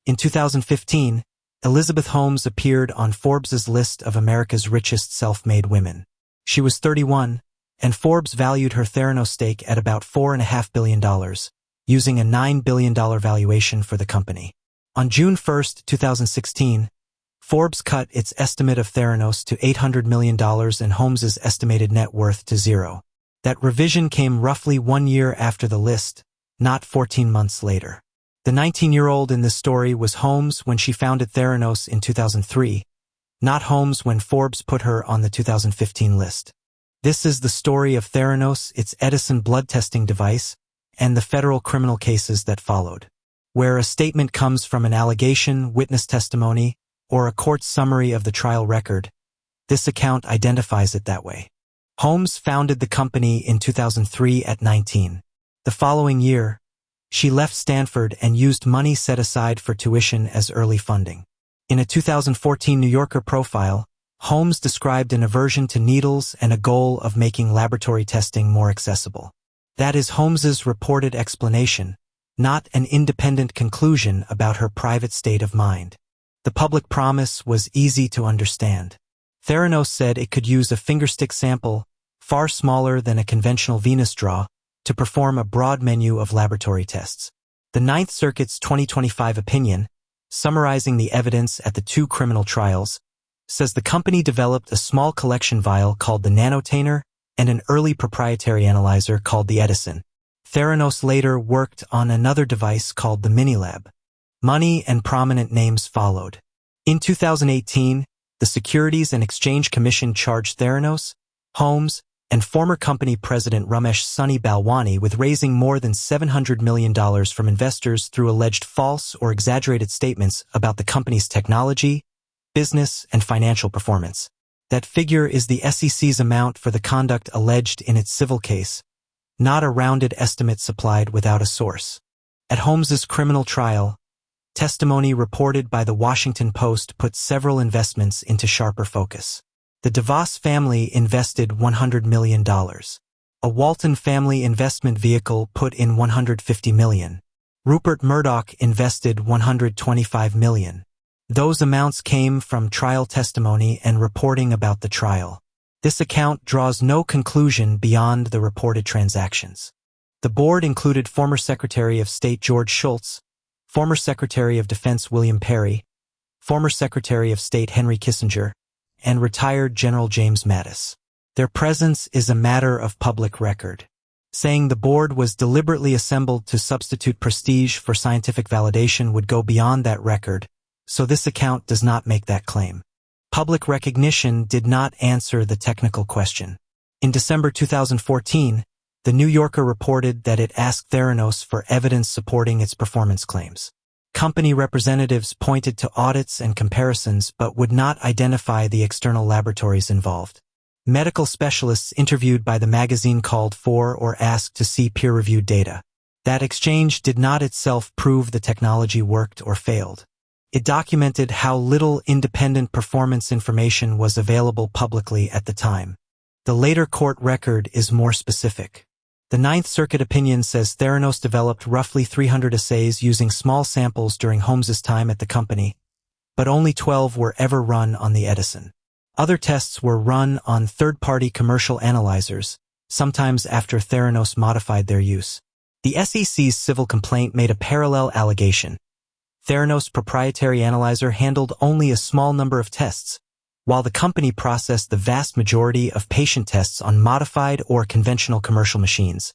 In 2015, Elizabeth Holmes appeared on Forbes' list of America's richest self-made women. She was 31, and Forbes valued her Theranos stake at about $4.5 billion, using a $9 billion valuation for the company. On June 1, 2016, Forbes cut its estimate of Theranos to $800 million and Holmes' estimated net worth to zero. That revision came roughly 1 year after the list, not 14 months later. The 19-year-old in this story was Holmes when she founded Theranos in 2003, not Holmes when Forbes put her on the 2015 list. This is the story of Theranos, its Edison blood testing device, and the federal criminal cases that followed. Where a statement comes from an allegation, witness testimony, or a court summary of the trial record, this account identifies it that way. Holmes founded the company in 2003 at 19. The following year, she left Stanford and used money set aside for tuition as early funding. In a 2014 New Yorker profile, Holmes described an aversion to needles and a goal of making laboratory testing more accessible. That is Holmes's reported explanation, not an independent conclusion about her private state of mind. The public promise was easy to understand. Theranos said it could use a fingerstick sample, far smaller than a conventional venous draw, to perform a broad menu of laboratory tests. The Ninth Circuit's 2025 opinion, summarizing the evidence at the two criminal trials, says the company developed a small collection vial called the nanotainer and an early proprietary analyzer called the Edison. Theranos later worked on another device called the Minilab. Money and prominent names followed. In 2018, the Securities and Exchange Commission charged Theranos, Holmes, and former company president Ramesh Balwani with raising more than $700 million from investors through alleged false or exaggerated statements about the company's technology, business, and financial performance. That figure is the SEC's amount for the conduct alleged in its civil case, not a rounded estimate supplied without a source. At Holmes's criminal trial, testimony reported by the Washington Post put several investments into sharper focus. The DeVos family invested $100 million. A Walton family investment vehicle put in $150 million. Rupert Murdoch invested $125 million. Those amounts came from trial testimony and reporting about the trial. This account draws no conclusion beyond the reported transactions. The board included former Secretary of State George Shultz, former Secretary of Defense William Perry, former Secretary of State Henry Kissinger, and retired General James Mattis. Their presence is a matter of public record. Saying the board was deliberately assembled to substitute prestige for scientific validation would go beyond that record, so this account does not make that claim. Public recognition did not answer the technical question. In December 2014, The New Yorker reported that it asked Theranos for evidence supporting its performance claims. Company representatives pointed to audits and comparisons but would not identify the external laboratories involved. Medical specialists interviewed by the magazine called for or asked to see peer-reviewed data. That exchange did not itself prove the technology worked or failed. It documented how little independent performance information was available publicly at the time. The later court record is more specific. The Ninth Circuit opinion says Theranos developed roughly 300 assays using small samples during Holmes's time at the company, but only 12 were ever run on the Edison. Other tests were run on third-party commercial analyzers, sometimes after Theranos modified their use. The SEC's civil complaint made a parallel allegation. Theranos' proprietary analyzer handled only a small number of tests, while the company processed the vast majority of patient tests on modified or conventional commercial machines.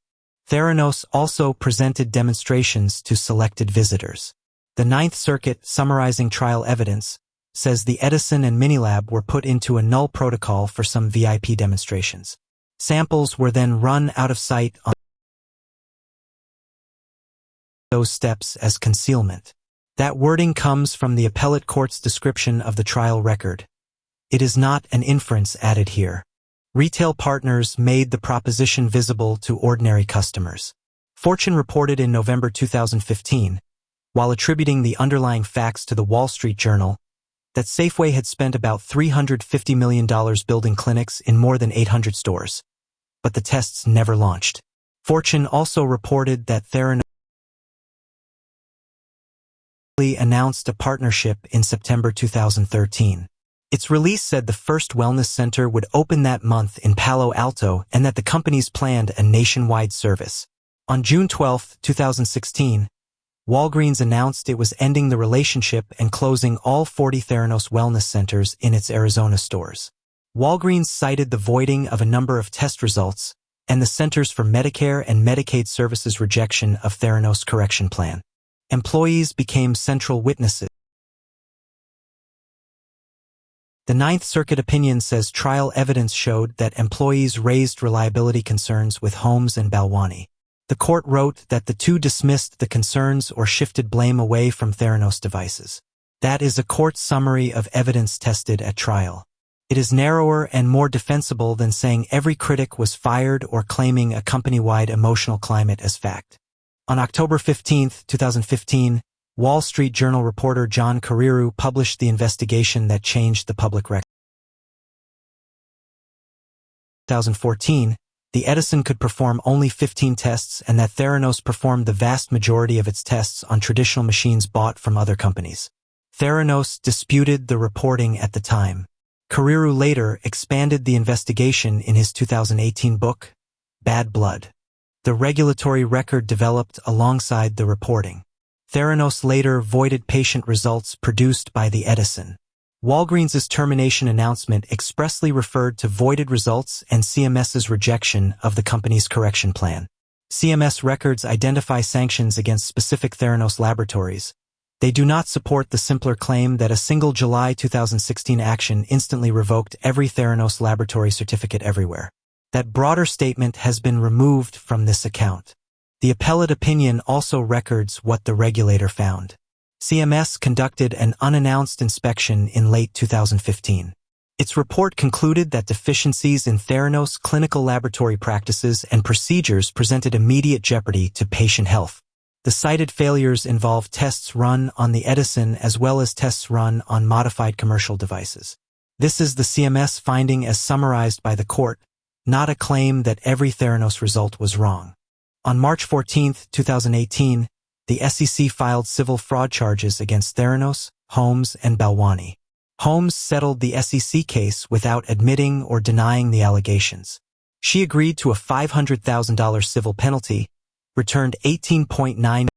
Theranos also presented demonstrations to selected visitors. The Ninth Circuit, summarizing trial evidence, says the Edison and Minilab were put into a null protocol for some VIP demonstrations. Samples were then run out of sight on those steps as concealment. That wording comes from the appellate court's description of the trial record. It is not an inference added here. Retail partners made the proposition visible to ordinary customers. Fortune reported in November 2015, while attributing the underlying facts to the Wall Street Journal, that Safeway had spent about $350 million building clinics in more than 800 stores. But the tests never launched. Fortune also reported that Theranos announced a partnership in September 2013. Its release said the first wellness center would open that month in Palo Alto and that the companies planned a nationwide service. On June 12, 2016, Walgreens announced it was ending the relationship and closing all 40 Theranos wellness centers in its Arizona stores. Walgreens cited the voiding of a number of test results and the Centers for Medicare and Medicaid Services rejection of Theranos' correction plan. Employees became central witnesses. The Ninth Circuit opinion says trial evidence showed that employees raised reliability concerns with Holmes and Balwani. The court wrote that the two dismissed the concerns or shifted blame away from Theranos devices. That is a court summary of evidence tested at trial. It is narrower and more defensible than saying every critic was fired or claiming a company-wide emotional climate as fact. On October 15, 2015, Wall Street Journal reporter John Carreyrou published the investigation that changed the public record. In 2014, the Edison could perform only 15 tests and that Theranos performed the vast majority of its tests on traditional machines bought from other companies. Theranos disputed the reporting at the time. Carreyrou later expanded the investigation in his 2018 book, Bad Blood. The regulatory record developed alongside the reporting. Theranos later voided patient results produced by the Edison. Walgreens' termination announcement expressly referred to voided results and CMS's rejection of the company's correction plan. CMS records identify sanctions against specific Theranos laboratories. They do not support the simpler claim that a single July 2016 action instantly revoked every Theranos laboratory certificate everywhere. That broader statement has been removed from this account. The appellate opinion also records what the regulator found. CMS conducted an unannounced inspection in late 2015. Its report concluded that deficiencies in Theranos clinical laboratory practices and procedures presented immediate jeopardy to patient health. The cited failures involved tests run on the Edison as well as tests run on modified commercial devices. This is the CMS finding as summarized by the court, not a claim that every Theranos result was wrong. On March 14, 2018, the SEC filed civil fraud charges against Theranos, Holmes, and Balwani. Holmes settled the SEC case without admitting or denying the allegations. She agreed to a $500,000 civil penalty, returned $18.9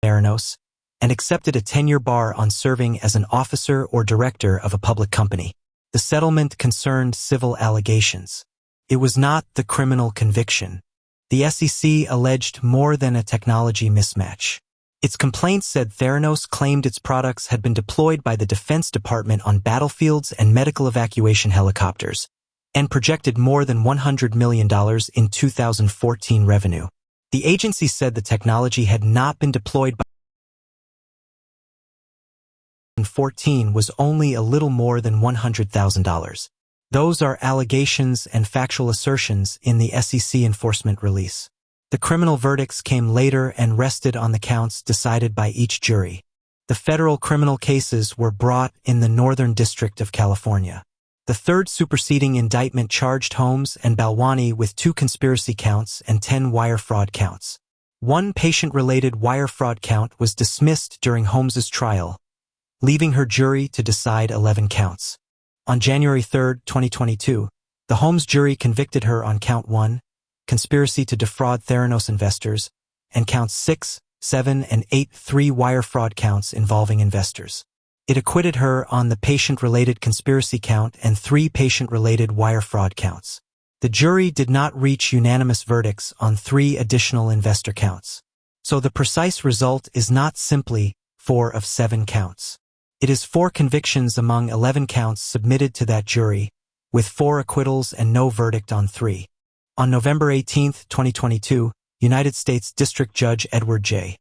Theranos, and accepted a 10-year bar on serving as an officer or director of a public company. The settlement concerned civil allegations. It was not the criminal conviction. The SEC alleged more than a technology mismatch. Its complaint said Theranos claimed its products had been deployed by the Defense Department on battlefields and medical evacuation helicopters, and projected more than $100 million in 2014 revenue. The agency said the technology had not been deployed by 2014 was only a little more than $100,000. Those are allegations and factual assertions in the SEC enforcement release. The criminal verdicts came later and rested on the counts decided by each jury. The federal criminal cases were brought in the Northern District of California. The third superseding indictment charged Holmes and Balwani with 2 conspiracy counts and 10 wire fraud counts. One patient-related wire fraud count was dismissed during Holmes's trial, leaving her jury to decide 11 counts. On January 3, 2022, the Holmes jury convicted her on Count 1, conspiracy to defraud Theranos investors, and Counts 6, 7, and 8, 3 wire fraud counts involving investors. It acquitted her on the patient-related conspiracy count and 3 patient-related wire fraud counts. The jury did not reach unanimous verdicts on 3 additional investor counts. So the precise result is not simply 4 of 7 counts. It is 4 convictions among 11 counts submitted to that jury, with 4 acquittals and no verdict on 3. On November 18, 2022, United States District Judge Edward J.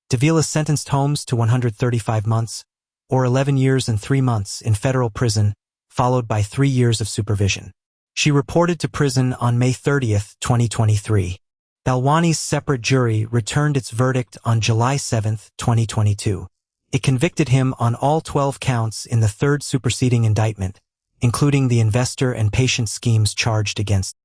Davila sentenced Holmes to 135 months, or 11 years and 3 months in federal prison, followed by 3 years of supervision. She reported to prison on May 30, 2023. Balwani's separate jury returned its verdict on July 7, 2022. It convicted him on all 12 counts in the third superseding indictment, including the investor and patient schemes charged against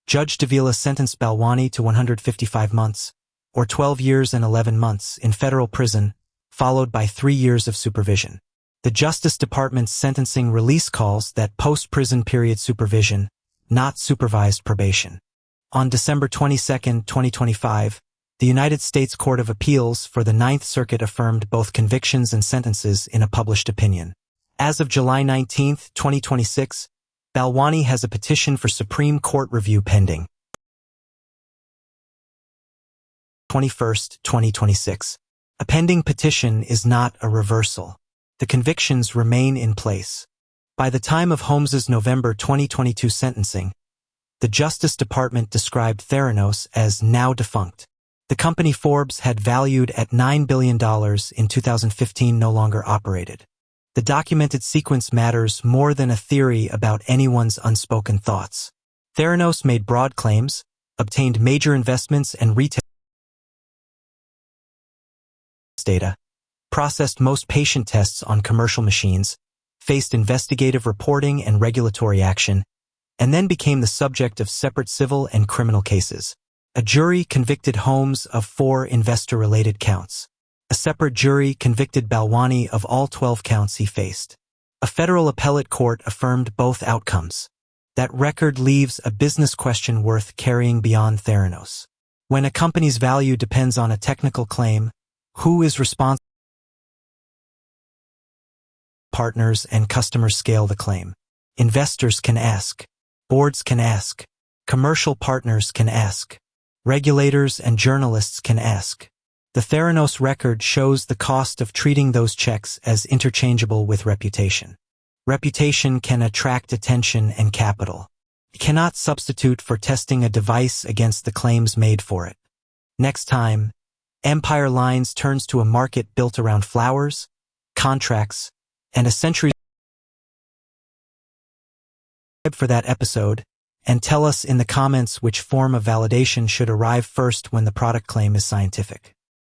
Judge Davila sentenced Balwani to 155 months, or 12 years and 11 months, in federal prison, followed by 3 years of supervision. The Justice Department's sentencing release calls that post-prison period supervision, not supervised probation. On December 22, 2025, the United States Court of Appeals for the Ninth Circuit affirmed both convictions and sentences in a published opinion. As of July 19, 2026, Balwani has a petition for Supreme Court review pending. 21, 2026. A pending petition is not a reversal. The convictions remain in place. By the time of Holmes's November 2022 sentencing, the Justice Department described Theranos as now defunct. The company Forbes had valued at $9 billion in 2015 no longer operated. The documented sequence matters more than a theory about anyone's unspoken thoughts. Theranos made broad claims, obtained major investments and retail data, processed most patient tests on commercial machines, faced investigative reporting and regulatory action, and then became the subject of separate civil and criminal cases. A jury convicted Holmes of 4 investor-related counts. A separate jury convicted Balwani of all 12 counts he faced. A federal appellate court affirmed both outcomes. That record leaves a business question worth carrying beyond Theranos. When a company's value depends on a technical claim, who is responsible? Partners and customers scale the claim. Investors can ask. Boards can ask. Commercial partners can ask. Regulators and journalists can ask. The Theranos record shows the cost of treating those checks as interchangeable with reputation. Reputation can attract attention and capital. It cannot substitute for testing a device against the claims made for it. Next time, Empire Lines turns to a market built around flowers, contracts, and a century. Subscribe for that episode, and tell us in the comments which form of validation should arrive first when the product claim is scientific.